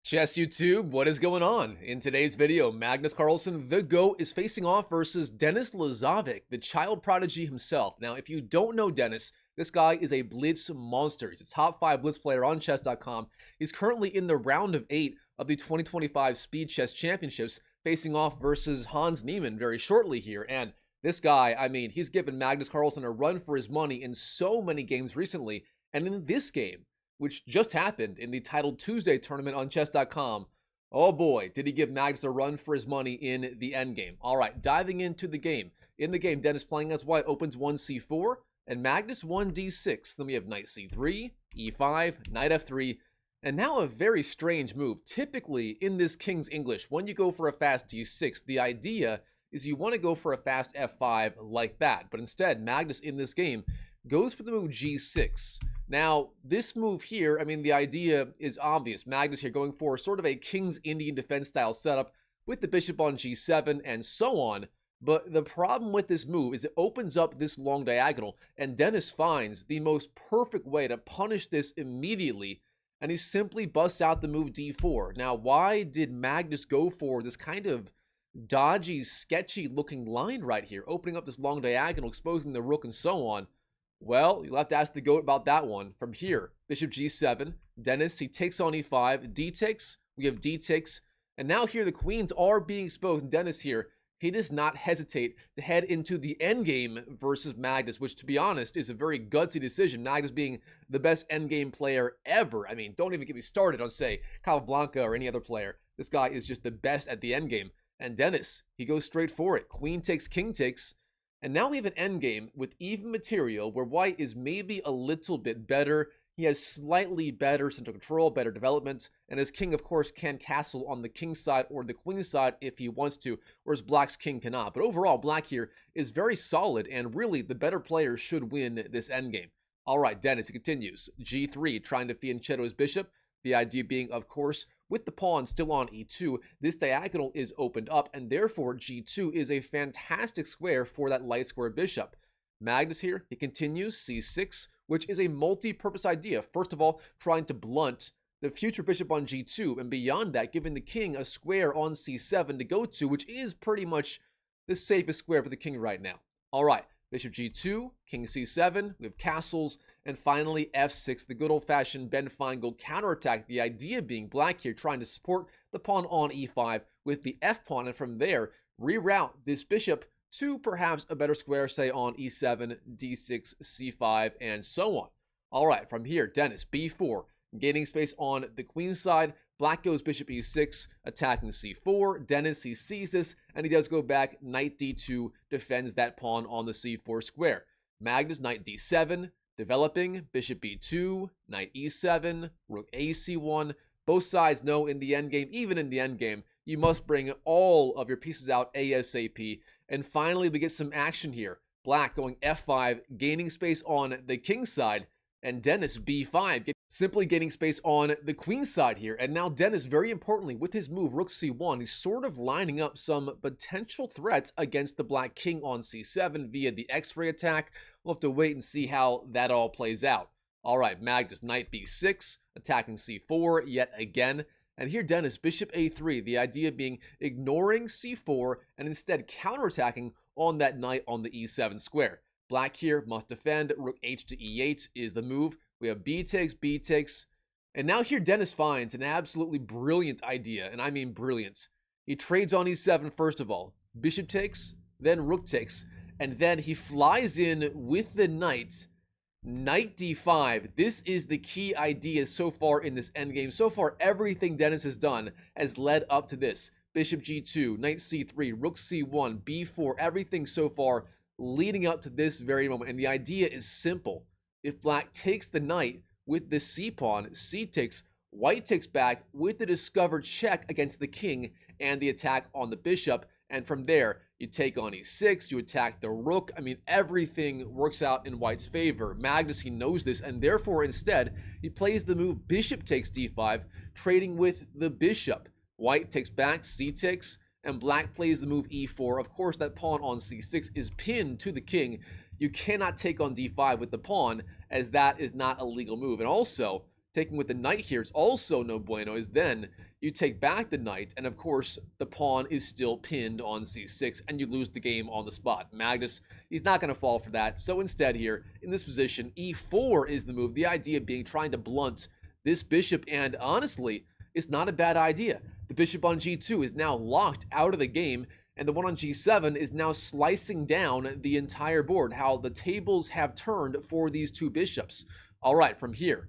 Chess YouTube, what is going on? In today's video, Magnus Carlsen, the GOAT, is facing off versus Dennis Lazavik, the child prodigy himself. Now, if you don't know Dennis, this guy is a blitz monster. He's a top 5 blitz player on chess.com. He's currently in the round of 8 of the 2025 Speed Chess Championships, facing off versus Hans Niemann very shortly here. And this guy, I mean, he's given Magnus Carlsen a run for his money in so many games recently. And in this game, which just happened in the Titled Tuesday tournament on chess.com. Oh boy, did he give Magnus a run for his money in the endgame. All right, diving into the game. In the game, Dennis playing as white opens 1c4 and Magnus 1d6. Then we have knight c3, e5, knight f3, and now a very strange move. Typically, in this King's English, when you go for a fast d6, the idea is you want to go for a fast f5 like that. But instead, Magnus in this game goes for the move g6. Now, this move here, I mean, the idea is obvious. Magnus here going for sort of a King's Indian defense style setup with the bishop on g7 and so on. But the problem with this move is it opens up this long diagonal, and Dennis finds the most perfect way to punish this immediately, and he simply busts out the move d4. Now, why did Magnus go for this kind of dodgy, sketchy looking line right here, opening up this long diagonal, exposing the rook and so on? Well, you'll have to ask the GOAT about that one. From here, bishop g7, Dennis, he takes on e5, d takes, we have d takes, and now here the queens are being exposed, and Dennis here, he does not hesitate to head into the endgame versus Magnus, which, to be honest, is a very gutsy decision. Magnus being the best endgame player ever. I mean, don't even get me started on, say, Capablanca or any other player. This guy is just the best at the endgame. And Dennis, he goes straight for it. Queen takes, king takes. And now we have an endgame with even material where white is maybe a little bit better. He has slightly better central control, better development, and his king, of course, can castle on the king side or the queen side if he wants to, whereas black's king cannot. But overall, black here is very solid, and really the better player should win this endgame. All right, Dennis, he continues. g3, trying to fianchetto his bishop. The idea being, of course, with the pawn still on e2, this diagonal is opened up, and therefore g2 is a fantastic square for that light square bishop. Magnus here, he continues c6, which is a multi-purpose idea. First of all, trying to blunt the future bishop on g2, and beyond that, giving the king a square on c7 to go to, which is pretty much the safest square for the king right now. All right. Bishop g2, king c7, we have castles, and finally f6, the good old-fashioned Ben Feingold counterattack. The idea being black here trying to support the pawn on e5 with the f-pawn, and from there, reroute this bishop to perhaps a better square, say on e7, d6, c5, and so on. All right, from here, Dennis, b4, gaining space on the queen side. Black goes bishop e6, attacking c4. Dennis, he sees this, and he does go back. Knight d2 defends that pawn on the c4 square. Magnus, knight d7, developing. Bishop b2, knight e7, rook ac1. Both sides know in the endgame, even in the endgame, you must bring all of your pieces out ASAP. And finally, we get some action here. Black going f5, gaining space on the king side, and Dennis b5, simply gaining space on the queen side here. And now Dennis, very importantly, with his move rook c1, he's sort of lining up some potential threats against the black king on c7 via the x-ray attack. We'll have to wait and see how that all plays out. All right, Magnus, knight b6, attacking c4 yet again. And here Dennis, bishop a3, the idea being ignoring c4 and instead counterattacking on that knight on the e7 square. Black here must defend. Rook h to e8 is the move. We have b takes. And now here Dennis finds an absolutely brilliant idea, and I mean brilliant. He trades on e7 first of all. Bishop takes, then rook takes, and then he flies in with the knight. Knight d5. This is the key idea so far in this endgame. So far, everything Dennis has done has led up to this. Bishop g2, knight c3, rook c1, b4, everything so far leading up to this very moment. And the idea is simple. If black takes the knight with the c-pawn, c takes, white takes back with the discovered check against the king and the attack on the bishop. And from there, you take on e6, you attack the rook. I mean, everything works out in white's favor. Magnus, he knows this, and therefore, instead, he plays the move bishop takes d5, trading with the bishop. White takes back, c takes, and black plays the move e4. Of course, that pawn on c6 is pinned to the king. You cannot take on d5 with the pawn, as that is not a legal move. And also, taking with the knight here, it's also no bueno, as then you take back the knight, and of course, the pawn is still pinned on c6, and you lose the game on the spot. Magnus, he's not going to fall for that, so instead here, in this position, e4 is the move. The idea being trying to blunt this bishop, and honestly, it's not a bad idea. The bishop on g2 is now locked out of the game, and the one on g7 is now slicing down the entire board. How the tables have turned for these two bishops. All right, from here,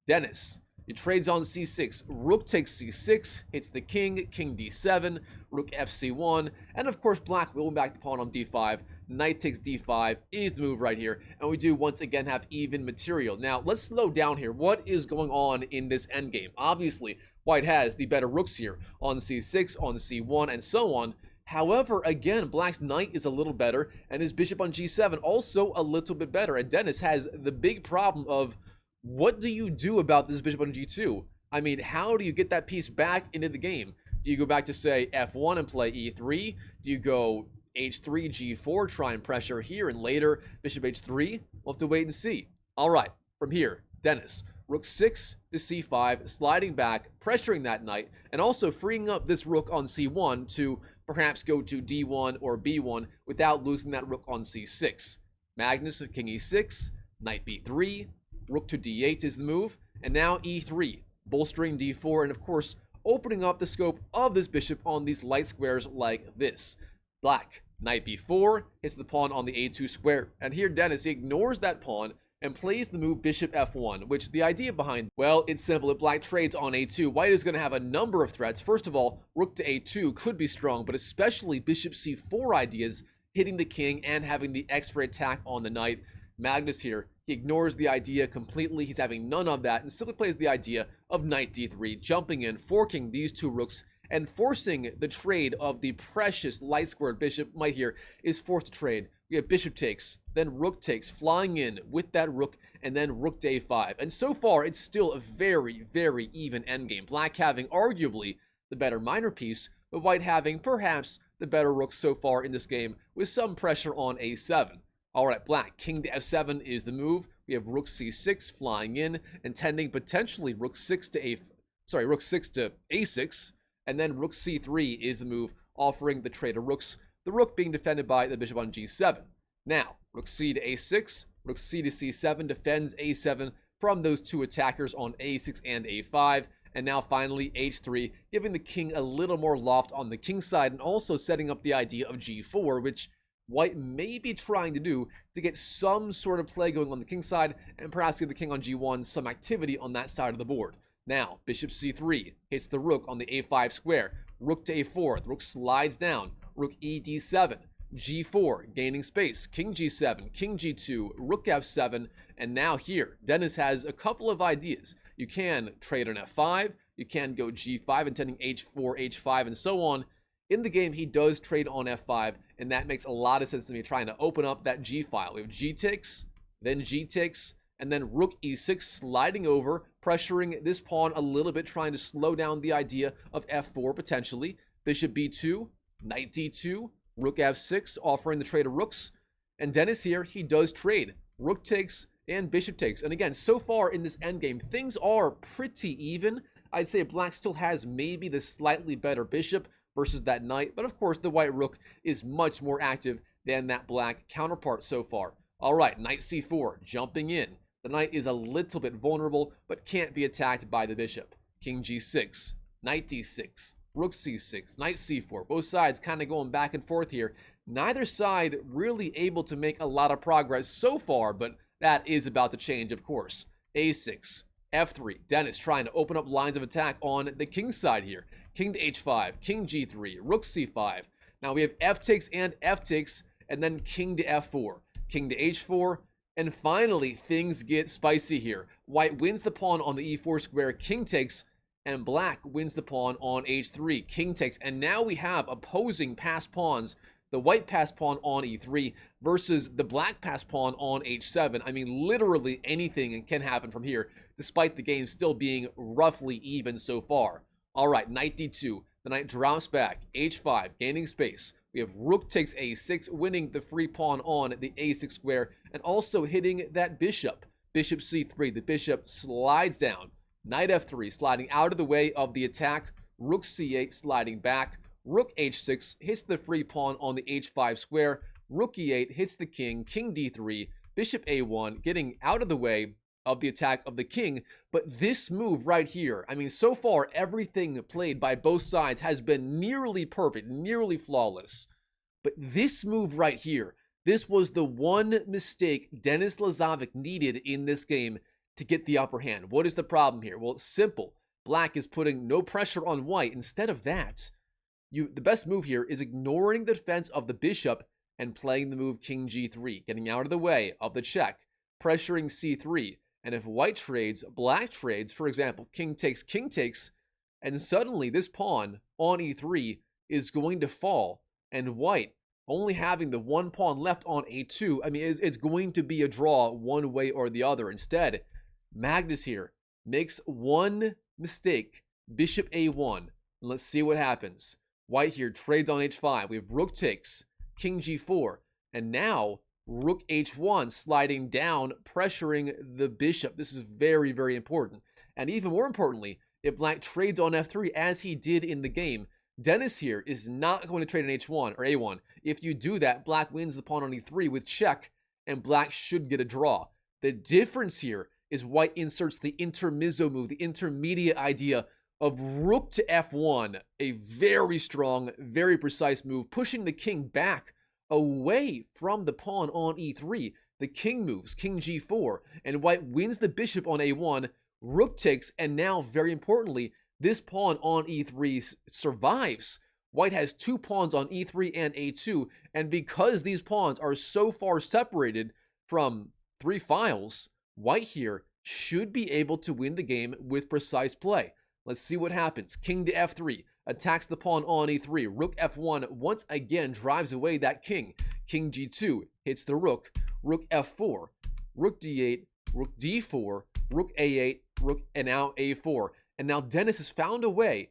Dennis, he trades on c6, rook takes c6, hits the king, king d7, rook fc1, and of course black will win back the pawn on d5, knight takes d5 is the move right here, and we do once again have even material. Now, let's slow down here. What is going on in this endgame? Obviously, white has the better rooks here on c6, on c1, and so on. However, again, black's knight is a little better, and his bishop on g7 also a little bit better. And Dennis has the big problem of, what do you do about this bishop on g2? I mean, how do you get that piece back into the game? Do you go back to, say, f1 and play e3? Do you go h3, g4, try and pressure here, and later bishop h3? We'll have to wait and see. All right, from here, Dennis, rook 6 to c5, sliding back, pressuring that knight, and also freeing up this rook on c1 to perhaps go to d1 or b1 without losing that rook on c6. Magnus, king e6, knight b3, rook to d8 is the move, and now e3, bolstering d4, and of course, opening up the scope of this bishop on these light squares like this. Black, knight b4, hits the pawn on the a2 square, and here Dennis, he ignores that pawn and plays the move bishop f1, which the idea behind, well, it's simple. If black trades on a2, white is going to have a number of threats. First of all, rook to a2 could be strong, but especially bishop c4 ideas, hitting the king and having the x-ray attack on the knight. Magnus here, he ignores the idea completely. He's having none of that and simply plays the idea of knight d3, jumping in, forking these two rooks, and forcing the trade of the precious light squared bishop. Right here is forced to trade. We have bishop takes, then rook takes, flying in with that rook, and then rook to a5. And so far, it's still a very, very even endgame. Black having arguably the better minor piece, but white having perhaps the better rook so far in this game, with some pressure on a7. All right, black, king to f7 is the move. We have rook c6 flying in, intending potentially rook 6 to a6, and then rook c3 is the move, offering the trade of rooks, the rook being defended by the bishop on g7. Now, rook c to a6, rook c to c7 defends a7 from those two attackers on a6 and a5, and now finally h3, giving the king a little more loft on the king side, and also setting up the idea of g4, which white may be trying to do to get some sort of play going on the king side, and perhaps give the king on g1 some activity on that side of the board. Now, bishop c3 hits the rook on the a5 square, rook to a4, the rook slides down, rook e d7, g4, gaining space, king g7, king g2, rook f7, and now here, Dennis has a couple of ideas. You can trade on f5, you can go g5, intending h4, h5, and so on. In the game, he does trade on f5, and that makes a lot of sense to me, trying to open up that g file. We have g takes, then g takes, and then rook e6 sliding over, pressuring this pawn a little bit, trying to slow down the idea of f4 potentially. Bishop b2, knight d2, rook f6, offering the trade of rooks. And Dennis here, he does trade. Rook takes and bishop takes. And again, so far in this endgame, things are pretty even. I'd say black still has maybe the slightly better bishop versus that knight, but of course the white rook is much more active than that black counterpart so far. All right, knight c4, jumping in. The knight is a little bit vulnerable, but can't be attacked by the bishop. King g6, knight d6, rook c6, knight c4. Both sides kind of going back and forth here. Neither side really able to make a lot of progress so far, but that is about to change, of course. a6, f3. Dennis trying to open up lines of attack on the king side here. King to h5, king g3, rook c5. Now we have f takes and f takes, and then king to f4, king to h4, and finally things get spicy here. White wins the pawn on the e4 square, king takes, and black wins the pawn on h3, king takes. And now we have opposing passed pawns. The white passed pawn on e3 versus the black passed pawn on h7. I mean, literally anything can happen from here, despite the game still being roughly even so far. All right, knight d2. The knight drops back, h5, gaining space. We have rook takes a6, winning the free pawn on the a6 square, and also hitting that bishop. Bishop c3, the bishop slides down. Knight f3, sliding out of the way of the attack. rook c8 sliding back, rook h6 hits the free pawn on the h5 square, rook e8 hits the king, king d3, bishop a1, getting out of the way of the attack of the king. But this move right here, I mean, so far everything played by both sides has been nearly perfect, nearly flawless. But this move right here, this was the one mistake Dennis Lazavik needed in this game to get the upper hand. What is the problem here? Well, it's simple. Black is putting no pressure on white. Instead of that, the best move here is ignoring the defense of the bishop and playing the move king g3, getting out of the way of the check, pressuring c3. And if white trades, black trades, for example, king takes, and suddenly this pawn on e3 is going to fall, and white only having the one pawn left on a2, I mean, it's going to be a draw one way or the other. Instead, Magnus here makes one mistake, bishop a1, and let's see what happens. White here trades on h5. We have rook takes, king g4, and now rook h1 sliding down, pressuring the bishop. This is very, very important. And even more importantly, if black trades on f3 as he did in the game, Dennis here is not going to trade on h1 or a1. If you do that, black wins the pawn on e3 with check, and black should get a draw. The difference here is white inserts the intermezzo move, the intermediate idea of rook to f1, a very strong, very precise move, pushing the king back away from the pawn on e3. The king moves, king g4, and white wins the bishop on a1, rook takes, and now, very importantly, this pawn on e3 survives. White has two pawns on e3 and a2, and because these pawns are so far separated from three files, white here should be able to win the game with precise play. Let's see what happens. King to f3, attacks the pawn on e3. Rook f1 once again drives away that king. King g2 hits the rook. Rook f4, rook d8, rook d4, rook a8, rook, and now a4. And now Dennis has found a way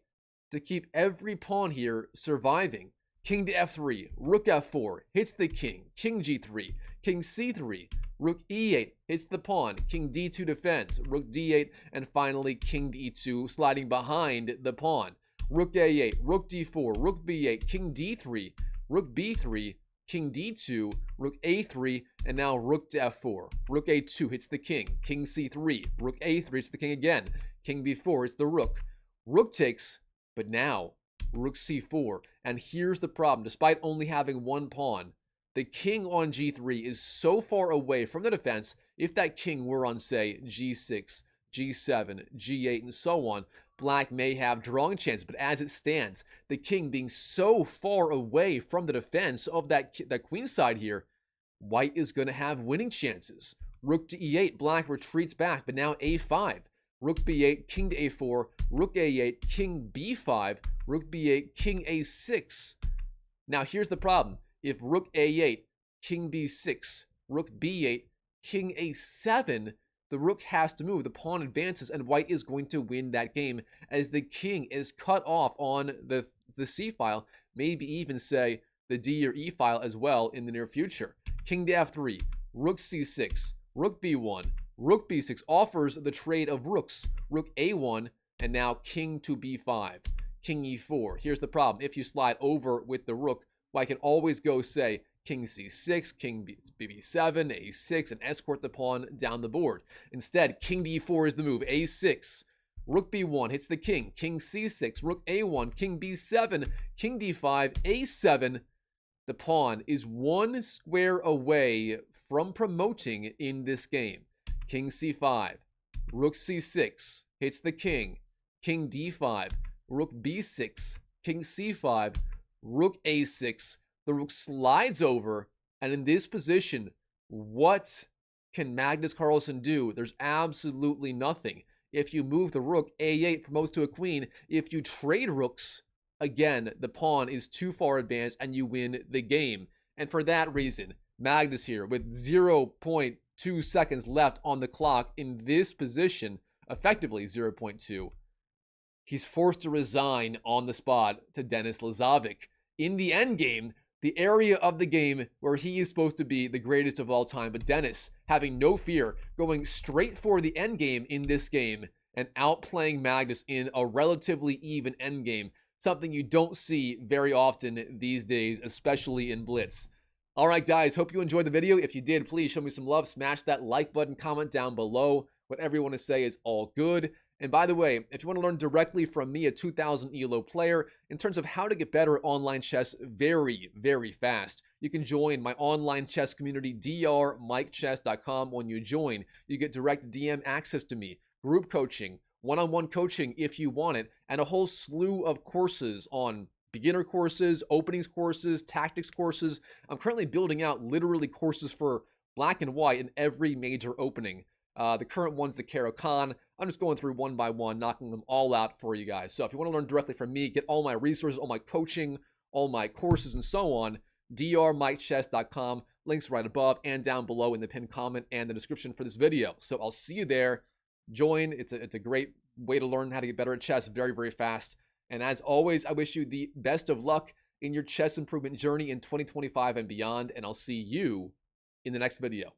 to keep every pawn here surviving. King to f3, rook f4, hits the king, king g3, king c3, rook e8, hits the pawn, king d2 defends, rook d8, and finally king to e2, sliding behind the pawn. Rook a8, rook d4, rook b8, king d3, rook b3, king d2, rook a3, and now rook to f4. Rook a2 hits the king, king c3, rook a3 hits the king again, king b4 hits the rook. Rook takes, but now rook c4. And here's the problem. Despite only having one pawn, the king on g3 is so far away from the defense. If that king were on, say, g6, g7, g8, and so on, black may have drawing chance. But as it stands, the king being so far away from the defense of that queen side here, white is going to have winning chances. Rook to e8, black retreats back, but now a5. Rook b8, king to a4, rook a8, king b5, rook b8, king a6. Now here's the problem. If rook a8, king b6, rook b8, king a7, the rook has to move. The pawn advances, and white is going to win that game as the king is cut off on the c file, maybe even, say, the d or e file as well in the near future. King to f3, rook c6, rook b1, rook b6 offers the trade of rooks, rook a1, and now king to b5, king e4. Here's the problem. If you slide over with the rook, white can always go, say, king c6, king b7, a6, and escort the pawn down the board. Instead, king d4 is the move, a6. Rook b1 hits the king, king c6, rook a1, king b7, king d5, a7. The pawn is one square away from promoting in this game. King c5, rook c6, hits the king, king d5, rook b6, king c5, rook a6. The rook slides over, and in this position, what can Magnus Carlsen do? There's absolutely nothing. If you move the rook, a8 promotes to a queen. If you trade rooks, again, the pawn is too far advanced, and you win the game. And for that reason, Magnus here, with 0.2 seconds left on the clock in this position, effectively 0.2, he's forced to resign on the spot to Dennis Lazavik. In the endgame, the area of the game where he is supposed to be the greatest of all time, but Dennis, having no fear, going straight for the endgame in this game, and outplaying Magnus in a relatively even endgame, something you don't see very often these days, especially in Blitz. All right, guys, hope you enjoyed the video. If you did, please show me some love. Smash that like button, comment down below. Whatever you want to say is all good. And by the way, if you want to learn directly from me, a 2000 ELO player, in terms of how to get better at online chess very, very fast, you can join my online chess community, drmikechess.com. When you join, you get direct DM access to me, group coaching, one-on-one coaching if you want it, and a whole slew of courses on beginner courses, openings courses, tactics courses. I'm currently building out literally courses for black and white in every major opening. The current one's the Caro Khan. I'm just going through one by one, knocking them all out for you guys. So if you want to learn directly from me, get all my resources, all my coaching, all my courses, and so on, drmikechess.com. Links right above and down below in the pinned comment and the description for this video. So I'll see you there. Join. It's a great way to learn how to get better at chess very, very fast. And as always, I wish you the best of luck in your chess improvement journey in 2025 and beyond. And I'll see you in the next video.